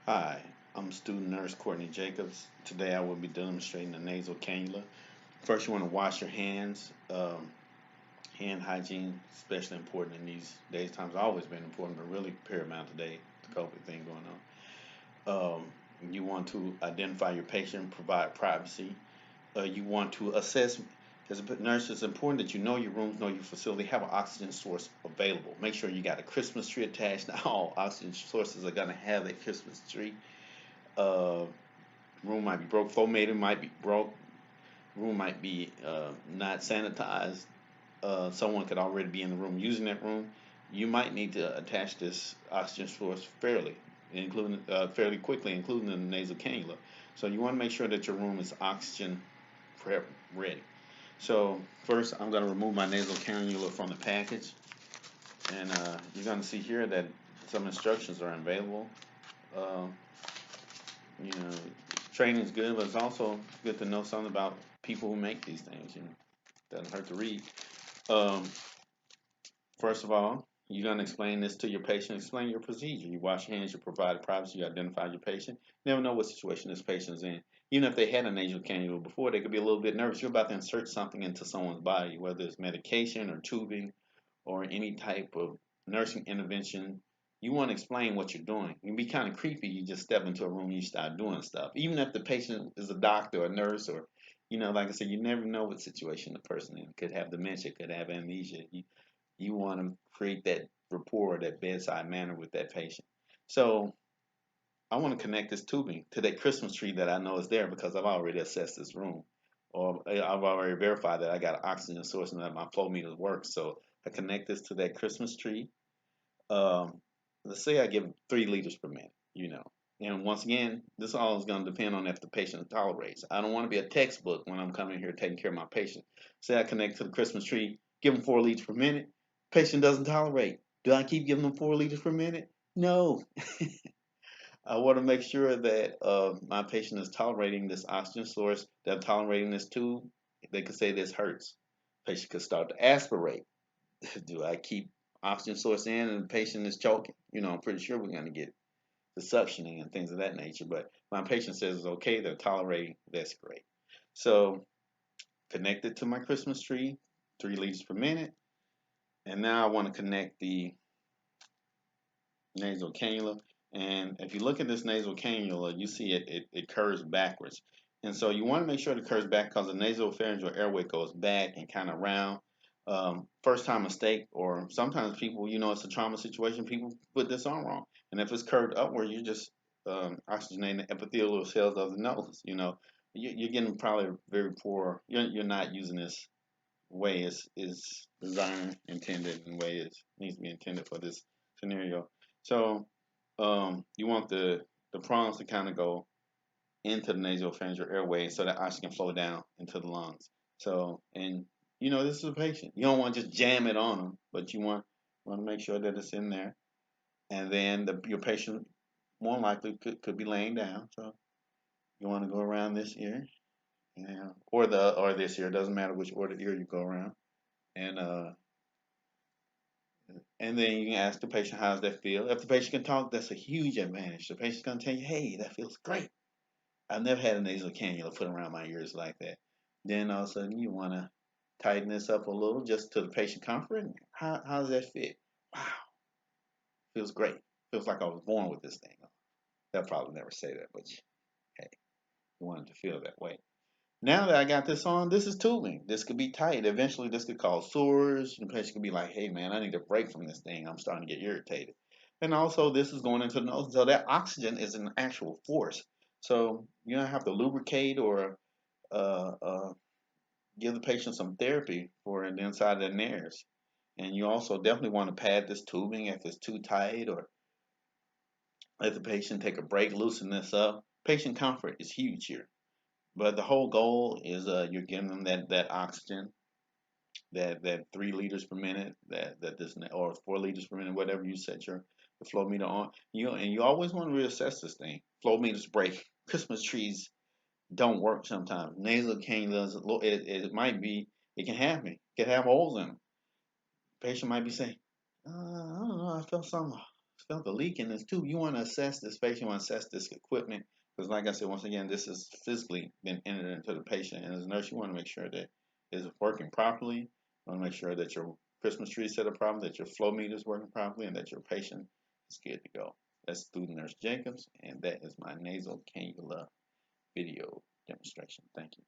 Hi, I'm student nurse Courtney Jacobs. Today I will be demonstrating the nasal cannula. First, you want to wash your hands. Hand hygiene, especially important in these days. Times always been important, but really paramount today. The COVID thing going on. You want to identify your patient, provide privacy. You want to assess. As a nurse, it's important that you know your rooms, know your facility, have an oxygen source available. Make sure you got a Christmas tree attached. Not all oxygen sources are going to have a Christmas tree. Uh, Room might be broke. Flow meter might be broke. Room might be not sanitized. Someone could already be in the room using that room. You might need to attach this oxygen source fairly quickly, including the nasal cannula. So you want to make sure that your room is oxygen prep ready. So first, I'm going to remove my nasal cannula from the package, and you're going to see here that some instructions are available. Uh, you know, training is good, but it's also good to know something about people who make these things. Doesn't hurt to read. Um, First of all, you're going to explain this to your patient. Explain your procedure. You wash your hands. You provide privacy. You identify your patient. You never know what situation this patient's in. Even if they had a nasal cannula before, they could be a little bit nervous. You're about to insert something into someone's body, whether it's medication or tubing or any type of nursing intervention. You want to explain what you're doing. It can be kind of creepy. You just step into a room and you start doing stuff. Even if the patient is a doctor or a nurse or, like I said, you never know what situation the person in. Could have dementia, could have amnesia. You want to create that rapport, that bedside manner with that patient. So I want to connect this tubing to that Christmas tree that I know is there because I've already assessed this room, or I've already verified that I got an oxygen source and that my flow meters work. So I connect this to that Christmas tree. Um, let's say I give 3 liters per minute, And once again, this all is going to depend on if the patient tolerates. I don't want to be a textbook when I'm coming here taking care of my patient. Say I connect to the Christmas tree, give them 4 liters per minute. Patient doesn't tolerate. Do I keep giving them 4 liters per minute? No. I want to make sure that my patient is tolerating this oxygen source, they're tolerating this tube. They could say this hurts. Patient could start to aspirate. Do I keep oxygen source in and the patient is choking? I'm pretty sure we're going to get the suctioning and things of that nature. But my patient says it's okay, they're tolerating, that's great. So connected to my Christmas tree, 3 liters per minute. And now I want to connect the nasal cannula. And if you look at this nasal cannula, you see it curves backwards. And so you want to make sure it curves back because the nasopharyngeal airway goes back and kind of round. First time mistake, or sometimes people, it's a trauma situation, people put this on wrong. And if it's curved upward, you're just oxygenating the epithelial cells of the nose. You're getting probably very poor. You're not using this way is designed intended and way is needs to be intended for this scenario. So you want the prongs to kind of go into the nasopharyngeal airway so that oxygen can flow down into the lungs. So and this is a patient. You don't want to just jam it on them, but you want to make sure that it's in there. And then your patient more likely could be laying down. So you want to go around this ear, or this ear. Doesn't matter which order ear you go around. And then you can ask the patient, how does that feel? If the patient can talk, that's a huge advantage. The patient's going to tell you, hey, that feels great. I've never had a nasal cannula put around my ears like that. Then all of a sudden, you want to tighten this up a little just to the patient comfort. How does that fit? Wow, feels great. Feels like I was born with this thing. They'll probably never say that, but hey, you want it to feel that way. Now that I got this on, this is tubing. This could be tight. Eventually, this could cause sores. The patient could be like, hey, man, I need a break from this thing. I'm starting to get irritated. And also, this is going into the nose. So that oxygen is an actual force. So you don't have to lubricate or uh, uh, give the patient some therapy for the inside of their nares. And you also definitely want to pad this tubing if it's too tight or let the patient take a break, loosen this up. Patient comfort is huge here. But the whole goal is you're giving them that oxygen, that 3 liters per minute, that this or 4 liters per minute, whatever you set your the flow meter on. You always want to reassess this thing. Flow meters break. Christmas trees don't work sometimes. Nasal cannulas, it might be, it can happen. It can have holes in them. Patient might be saying, I don't know, I felt something felt a leak in this tube. You want to assess this patient, you want to assess this equipment, because like I said, once again, this is physically been entered into the patient. And as a nurse, you want to make sure that it's working properly. You want to make sure that your Christmas tree set up properly, that your flow meter is working properly, and that your patient is good to go. That's Student Nurse Jacobs, and that is my nasal cannula video demonstration. Thank you.